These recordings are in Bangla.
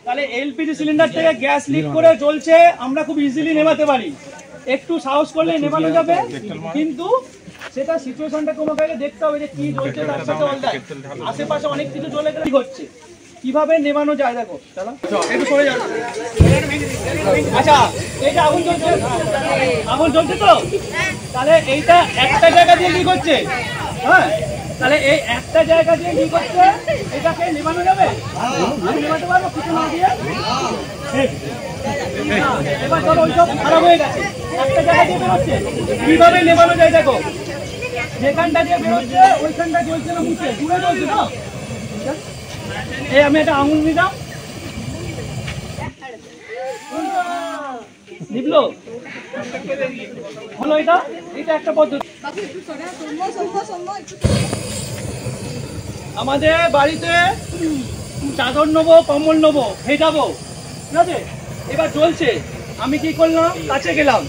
তাহলে এলপিজি সিলিন্ডার থেকে গ্যাস লিক করে জ্বলছে, আমরা খুব ইজিলি নেভাতে পারি, একটু সাহস করলে নেভানো যাবে, কিন্তু সেটা সিচুয়েশনটা কোনো কাজে দেখতে হবে যে কি জ্বলছে, তার সাথে আশেপাশে অনেক কিছু জ্বলে কি হচ্ছে, কিভাবে নেভানো যায়। দেখো চলো একটু সরে যাও। আচ্ছা এইটা আগুন জ্বলছে, আগুন জ্বলছে তো, তাহলে এইটা একটা জায়গা দিয়ে লিক হচ্ছে। হ্যাঁ, তাহলে এই একটা জায়গা দিয়ে লিক হচ্ছে, এটাকে নেভানো যাবে? আমি নেভাতে পারবো কিছু না দিয়ে? এবার ধরো ওইসব খারাপ হয়ে গেছে, একটা জায়গা দিয়ে বেরোচ্ছে, কিভাবে নেভানো যায়? দেখো যেখানটা দিয়ে বেরোচ্ছে ওইখানটা জ্বলছে না, মুছে দূরে জ্বলছে না। এই আমি একটা আঙুল নিলাম, নিবলো হলো, এটা এটা একটা পদ্ধতি। আমাদের বাড়িতে চাদর নেবো, কম্বল নেবো, ভেজাবো, ঠিক আছে? এবার চলছে, আমি কি করলাম, কাছে গেলাম,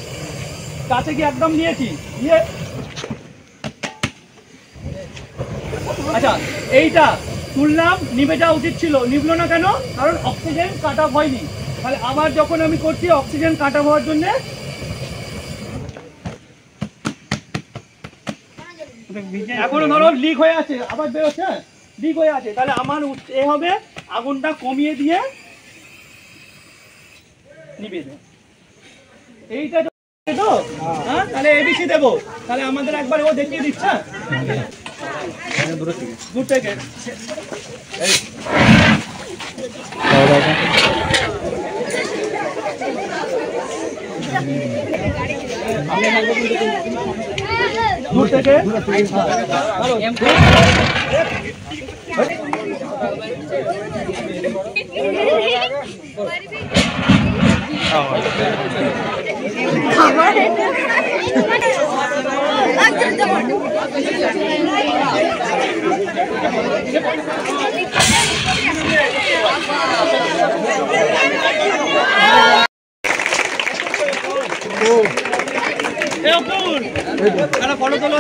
কাছে গিয়ে একদম নিয়েছি, নিয়ে আচ্ছা এইটা তুললাম, নিভে যাওয়া উচিত ছিল, নিভলো না কেন? কারণ অক্সিজেন কাট অফ হয়নি। তাহলে আবার যখন আমি করছি অক্সিজেন কাট অফ হওয়ার জন্য এখনো ধরো লিক হয়ে আছে, আবার বেরোচ্ছে, লিক হয়ে আছে, তাহলে আমার এ হবে আগুনটা কমিয়ে দিয়ে নিভিয়ে দেব। এইটা তো হ্যাঁ, তাহলে এবিসি দেবো, তাহলে আমাদের একবার ও দেখিয়ে দিচ্ছে দূর থেকে। দূর থেকে ফটো তোলো।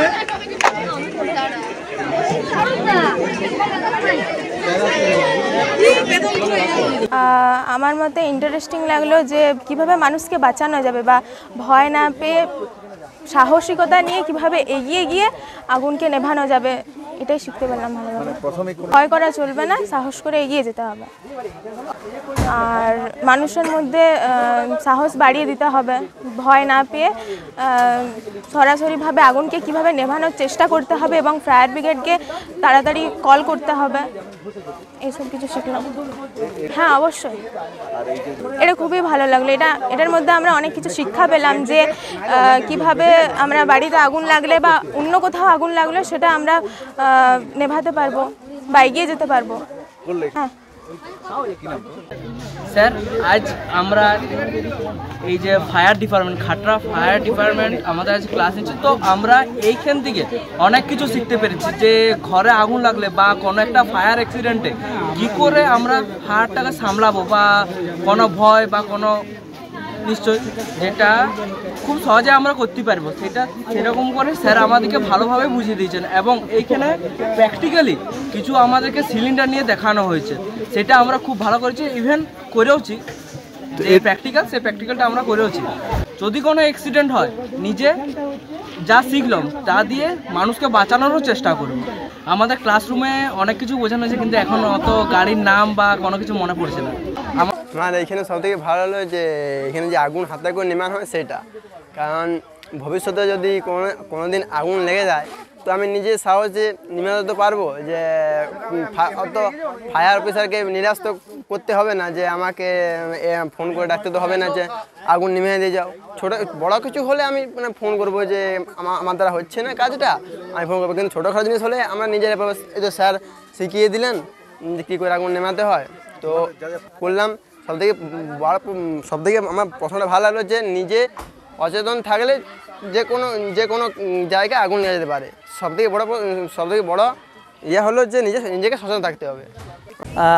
আমার মতে ইন্টারেস্টিং লাগলো যে কিভাবে মানুষকে বাঁচানো যাবে বা ভয় না পেয়ে সাহসিকতা নিয়ে কিভাবে এগিয়ে গিয়ে আগুনকে নেভানো যাবে, এটাই শিখতে পারলাম ভালোভাবে। ভয় করা চলবে না, সাহস করে এগিয়ে যেতে হবে, আর মানুষের মধ্যে সাহস বাড়িয়ে দিতে হবে, ভয় না পেয়ে সরাসরিভাবে আগুনকে কিভাবে নেভানোর চেষ্টা করতে হবে এবং ফায়ার ব্রিগেডকে তাড়াতাড়ি কল করতে হবে, এইসব কিছু শিখলাম। হ্যাঁ অবশ্যই, এটা খুবই ভালো লাগলো। এটার মধ্যে আমরা অনেক কিছু শিক্ষা পেলাম যে কিভাবে আমরা বাড়িতে আগুন লাগলে বা অন্য কোথাও আগুন লাগলে সেটা আমরা নেভাতে পারবো বা এগিয়ে যেতে পারবো। হ্যাঁ স্যার, আজ আমরা এই যে fire department, Khatra fire department আমাদের আজ ক্লাস নিচ্ছে, তো আমরা এইখান থেকে অনেক কিছু শিখতে পেরেছি যে ঘরে আগুন লাগলে বা কোনো একটা ফায়ার অ্যাক্সিডেন্টে কী করে আমরা ফায়ারটাকে সামলাবো বা কোনো ভয় বা কোনো নিশ্চয়ই যেটা খুব সহজে আমরা করতে পারবো, সেরকম করে স্যার আমাদেরকে ভালোভাবে বুঝিয়ে দিয়েছেন এবং এইখানে প্র্যাকটিক্যালি কিছু আমাদেরকে সিলিন্ডার নিয়ে দেখানো হয়েছে, সেটা আমরা খুব ভালো করেছি, ইভেন করেওছি। যে প্র্যাকটিক্যাল, সেই প্র্যাকটিক্যালটা আমরা করেওছি। যদি কোনো অ্যাক্সিডেন্ট হয় নিজে যা শিখলাম তা দিয়ে মানুষকে বাঁচানোরও চেষ্টা করব। আমাদের ক্লাসরুমে অনেক কিছু বোঝানো হয়েছে, কিন্তু এখন অত গাড়ির নাম বা কোনো কিছু মনে পড়ছে না। আমার এখানে সবথেকে ভালো হলো যে এখানে যে আগুন হাতে করে নেমানো হয় সেটা, কারণ ভবিষ্যতে যদি কোনো দিন আগুন লেগে যায় তো আমি নিজে সাহসে নিভাতে তো পারবো, যে অত ফায়ার অফিসারকে নিরাশ তো করতে হবে না, যে আমাকে ফোন করে ডাকতে তো হবে না যে আগুন নিভে দিয়ে যাও। ছোটো বড়ো কিছু হলে আমি মানে ফোন করবো যে আমার দ্বারা হচ্ছে না কাজটা, আমি ফোন করবো, কিন্তু ছোটোখাটো জিনিস হলে আমরা নিজের এই যে স্যার শিখিয়ে দিলেন যে কী করে আগুন নেমাতে হয়, তো করলাম। সবথেকে আমার প্রশ্নটা ভালো লাগলো যে নিজে অচেতন থাকলে যে কোনো জায়গায় আগুন নিয়ে যেতে পারে। সবথেকে বড় ইয়ে হলো যে নিজেকে সচেতন থাকতে হবে।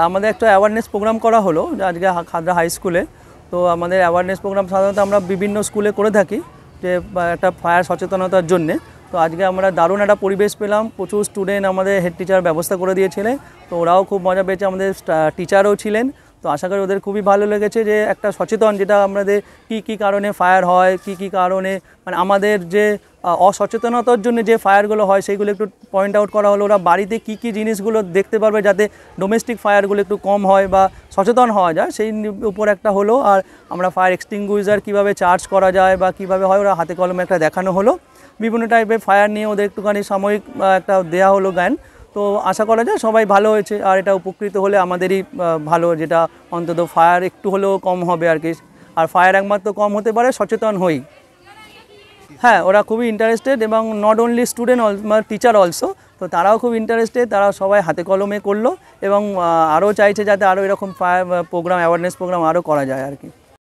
আমাদের একটা অ্যাওয়ারনেস প্রোগ্রাম করা হলো আজকে খাদরা হাই স্কুলে। তো আমাদের অ্যাওয়ারনেস প্রোগ্রাম সাধারণত আমরা বিভিন্ন স্কুলে করে থাকি। যে একটা ফায়ার সচেতনতার জন্যে। তো আজকে আমরা দারুণ একটা পরিবেশ পেলাম, প্রচুর স্টুডেন্ট আমাদের হেড টিচার ব্যবস্থা করে দিয়েছিলেন, তো ওরাও খুব মজা পেয়েছে, আমাদের টিচারও ছিলেন। তো আশা করি ওদের খুবই ভালো লেগেছে যে একটা সচেতন, যেটা আমাদের কী কারণে ফায়ার হয়, কী কারণে মানে আমাদের যে অসচেতনতার জন্য যে ফায়ারগুলো হয় সেইগুলো একটু পয়েন্ট আউট করা হলো। ওরা বাড়িতে কী জিনিসগুলো দেখতে পারবে যাতে ডোমেস্টিক ফায়ারগুলো একটু কম হয় বা সচেতন হওয়া যায়, সেই উপর একটা হলো। আর আমরা ফায়ার এক্সটিংগুইজার কীভাবে চার্জ করা যায় বা কীভাবে হয় ওরা হাতে কলমে একটা দেখানো হলো। বিভিন্ন টাইপের ফায়ার নিয়ে ওদের একটুখানি সাময়িক একটা দেয়া হলো জ্ঞান। তো আশা করা যায় সবাই ভালো হয়েছে, আর এটা উপকৃত হলে আমাদেরই ভালো, যেটা অন্তত ফায়ার একটু হলেও কম হবে আর কি। আর ফায়ার একমাত্র কম হতে পারে সচেতন হই। হ্যাঁ, ওরা খুবই ইন্টারেস্টেড, এবং not only student teacher also, তো তারাও খুব ইন্টারেস্টেড। তারা সবাই হাতে কলমে করলো এবং আরও চাইছে যাতে আরও এরকম ফায়ার প্রোগ্রাম, অ্যাওয়ারনেস প্রোগ্রাম আরও করা যায় আর কি।